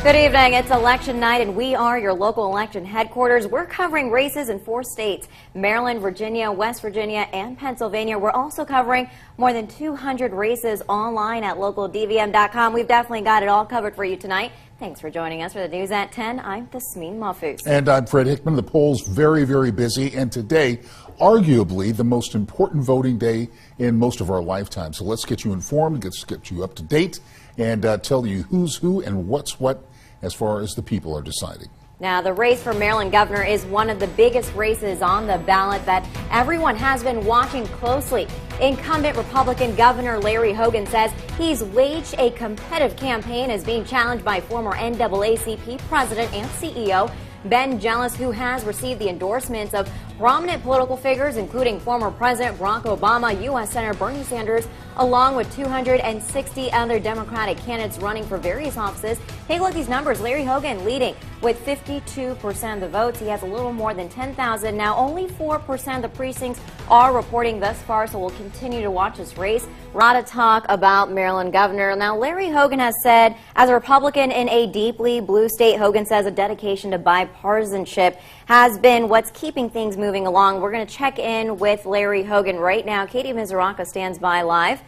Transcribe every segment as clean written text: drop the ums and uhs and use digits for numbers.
Good evening. It's election night and we are your local election headquarters. We're covering races in 4 states, Maryland, Virginia, West Virginia, and Pennsylvania. We're also covering more than 200 races online at localdvm.com. We've definitely got it all covered for you tonight. Thanks for joining us for the news at 10. I'm Tasmeen Mahfouz. And I'm Fred Hickman. The polls very, very busy. And today, arguably the most important voting day in most of our lifetime. So let's get you informed, get you up to date, and tell you who's who and what's what as far as the people are deciding. Now, the race for Maryland governor is one of the biggest races on the ballot that everyone has been watching closely. Incumbent Republican Governor Larry Hogan says he's waged a competitive campaign as being challenged by former NAACP president and CEO Ben Jealous, who has received the endorsements of prominent political figures, including former President Barack Obama, U.S. Senator Bernie Sanders, along with 260 other Democratic candidates running for various offices. Take a look at these numbers. Larry Hogan leading with 52% of the votes. He has a little more than 10,000. Now, only 4% of the precincts are reporting thus far, so we'll continue to watch this race. A lot of talk about Maryland governor. Now, Larry Hogan has said, as a Republican in a deeply blue state, Hogan says a dedication to bipartisanship has been what's keeping things moving along. We're going to check in with Larry Hogan right now. Katie Mizuraka stands by live.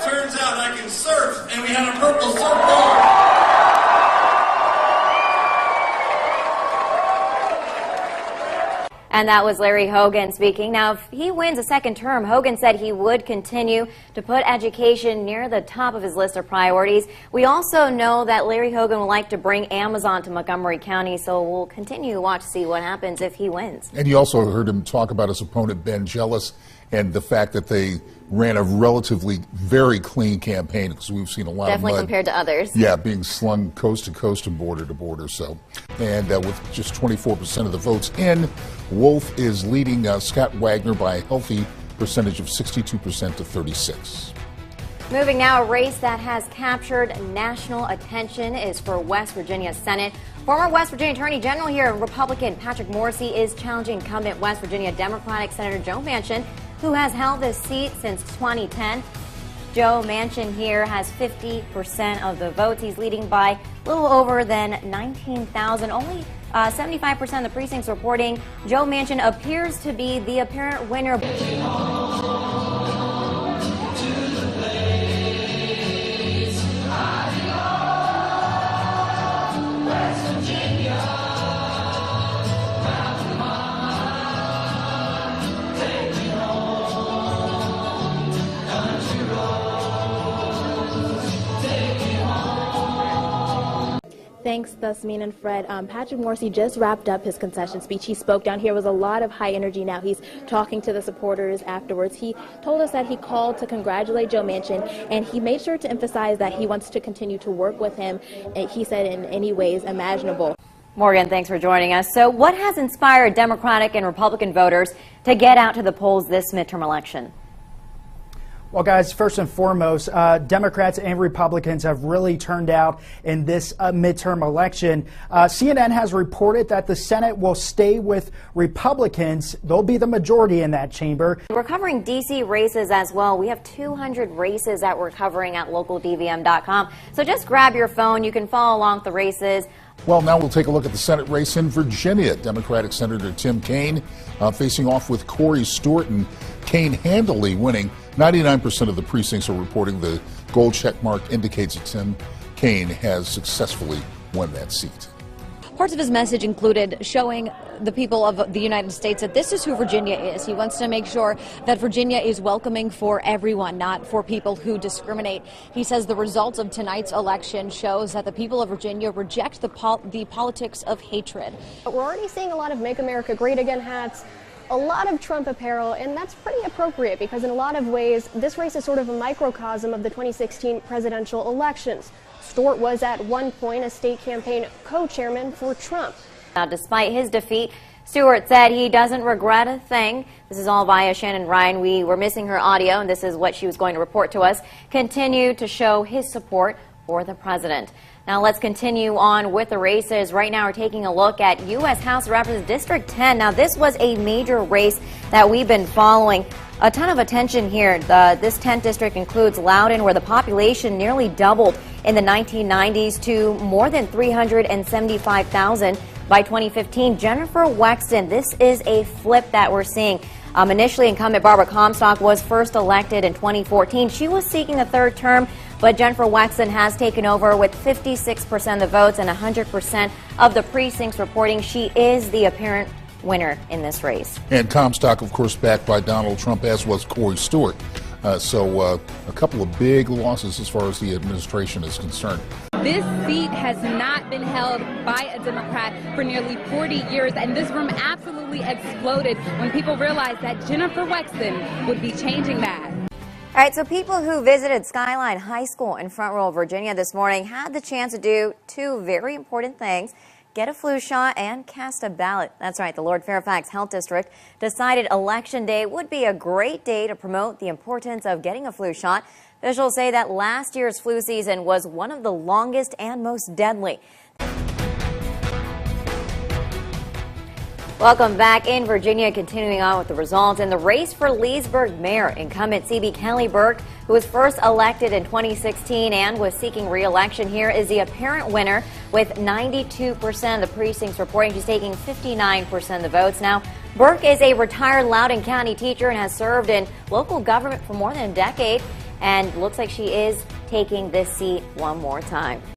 Turns out I can surf, and we had a purple surfboard. And that was Larry Hogan speaking. Now, if he wins a second term, Hogan said he would continue to put education near the top of his list of priorities. We also know that Larry Hogan would like to bring Amazon to Montgomery County, so we'll continue to watch to see what happens if he wins. And you also heard him talk about his opponent, Ben Jealous, and the fact that they ran a relatively very clean campaign, because we've seen a lot Definitely of mud, compared to others. Yeah, being slung coast to coast and border to border. So, and with just 24% of the votes in, Wolf is leading Scott Wagner by a healthy percentage of 62% to 36%. Moving now, a race that has captured national attention is for West Virginia Senate. Former West Virginia Attorney General here, Republican Patrick Morrisey, is challenging incumbent West Virginia Democratic Senator Joe Manchin, who has held this seat since 2010. Joe Manchin here has 50% of the votes. He's leading by a little over than 19,000. Only 75% of the precincts reporting Joe Manchin appears to be the apparent winner. Thanks, Tasmeen and Fred. Patrick Morrisey just wrapped up his concession speech. He spoke down here. There was a lot of high energy now. He's talking to the supporters afterwards. He told us that he called to congratulate Joe Manchin, and he made sure to emphasize that he wants to continue to work with him, he said, in any ways imaginable. Morgan, thanks for joining us. So what has inspired Democratic and Republican voters to get out to the polls this midterm election? Well, guys, first and foremost, Democrats and Republicans have really turned out in this midterm election. CNN has reported that the Senate will stay with Republicans. They'll be the majority in that chamber. We're covering D.C. races as well. We have 200 races that we're covering at localdvm.com. So just grab your phone. You can follow along with the races. Well, now we'll take a look at the Senate race in Virginia. Democratic Senator Tim Kaine facing off with Corey Stewart, and Kaine handily winning. 99% of the precincts are reporting the gold check mark indicates that Tim Kaine has successfully won that seat. Parts of his message included showing the people of the United States that this is who Virginia is. He wants to make sure that Virginia is welcoming for everyone, not for people who discriminate. He says the results of tonight's election shows that the people of Virginia reject the politics of hatred. We're already seeing a lot of Make America Great Again hats, a lot of Trump apparel, and that's pretty appropriate because in a lot of ways, this race is sort of a microcosm of the 2016 presidential elections. Stewart was at one point a state campaign co-chairman for Trump. Now, despite his defeat, Stewart said he doesn't regret a thing. This is all via Shannon Ryan. We were missing her audio, and this is what she was going to report to us. Continue to show his support for the president. Now let's continue on with the races. Right now we're taking a look at U.S. House of Representatives District 10. Now this was a major race that we've been following. A ton of attention here. This 10th district includes Loudoun, where the population nearly doubled in the 1990s to more than 375,000 by 2015. Jennifer Wexton, this is a flip that we're seeing. Initially, incumbent Barbara Comstock was first elected in 2014. She was seeking a third term, but Jennifer Wexton has taken over with 56% of the votes and 100% of the precincts reporting she is the apparent winner in this race. And Comstock, of course, backed by Donald Trump, as was Corey Stewart. So a couple of big losses as far as the administration is concerned. This seat has not been held by a Democrat for nearly 40 years, and this room absolutely exploded when people realized that Jennifer Wexton would be changing that. All right, so people who visited Skyline High School in Front Royal, Virginia this morning had the chance to do two very important things: get a flu shot and cast a ballot. That's right, the Lord Fairfax Health District decided Election Day would be a great day to promote the importance of getting a flu shot. Officials say that last year's flu season was one of the longest and most deadly. Welcome back in Virginia, continuing on with the results. In the race for Leesburg mayor, incumbent CB Kelly Burke, who was first elected in 2016 and was seeking re-election here, is the apparent winner with 92% of the precincts reporting. She's taking 59% of the votes. Now, Burke is a retired Loudoun County teacher and has served in local government for more than a decade, and looks like she is taking this seat one more time.